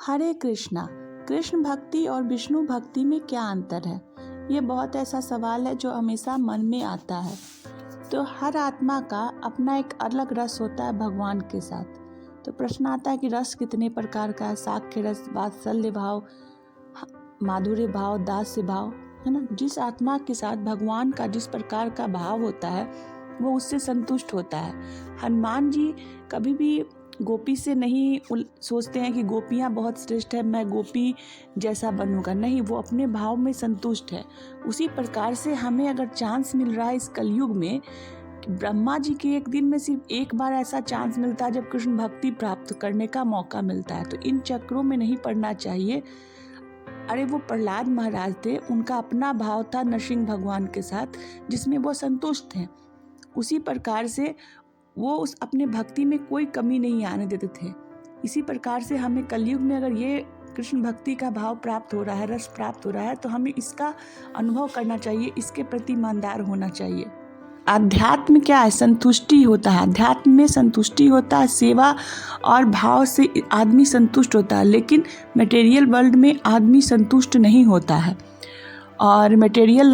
हरे कृष्णा। कृष्ण भक्ति और विष्णु भक्ति में क्या अंतर है? ये बहुत ऐसा सवाल है जो हमेशा मन में आता है। तो हर आत्मा का अपना एक अलग रस होता है भगवान के साथ। तो प्रश्न आता है कि रस कितने प्रकार का है? साक्ष्य रस, वात्सल्य भाव, माधुर्य भाव, दास्य भाव, है ना। जिस आत्मा के साथ भगवान का जिस प्रकार का भाव होता है वो उससे संतुष्ट होता है। हनुमान जी कभी भी गोपी से नहीं सोचते हैं कि गोपियाँ बहुत श्रेष्ठ है, मैं गोपी जैसा बनूंगा। नहीं, वो अपने भाव में संतुष्ट है। उसी प्रकार से हमें अगर चांस मिल रहा है इस कलयुग में, ब्रह्मा जी के एक दिन में सिर्फ एक बार ऐसा चांस मिलता है जब कृष्ण भक्ति प्राप्त करने का मौका मिलता है, तो इन चक्रों में नहीं पड़ना चाहिए। अरे वो प्रहलाद महाराज थे, उनका अपना भाव था नरसिंह भगवान के साथ जिसमें वो संतुष्ट हैं। उसी प्रकार से वो उस अपने भक्ति में कोई कमी नहीं आने देते थे। इसी प्रकार से हमें कलयुग में अगर ये कृष्ण भक्ति का भाव प्राप्त हो रहा है, रस प्राप्त हो रहा है, तो हमें इसका अनुभव करना चाहिए, इसके प्रति ईमानदार होना चाहिए। अध्यात्म क्या है? संतुष्टि होता है। अध्यात्म में संतुष्टि होता है, सेवा और भाव से आदमी संतुष्ट होता है। लेकिन मटेरियल वर्ल्ड में आदमी संतुष्ट नहीं होता है, और मटेरियल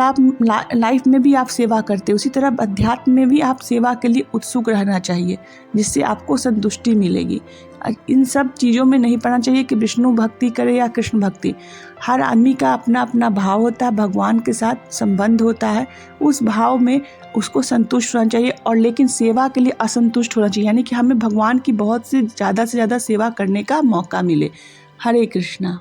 लाइफ में भी आप सेवा करते हो, उसी तरह अध्यात्म में भी आप सेवा के लिए उत्सुक रहना चाहिए, जिससे आपको संतुष्टि मिलेगी। इन सब चीज़ों में नहीं पड़ना चाहिए कि विष्णु भक्ति करे या कृष्ण भक्ति। हर आदमी का अपना अपना भाव होता है, भगवान के साथ संबंध होता है, उस भाव में उसको संतुष्ट होना चाहिए। और लेकिन सेवा के लिए असंतुष्ट होना चाहिए, यानी कि हमें भगवान की बहुत से ज़्यादा सेवा करने का मौका मिले। हरे कृष्णा।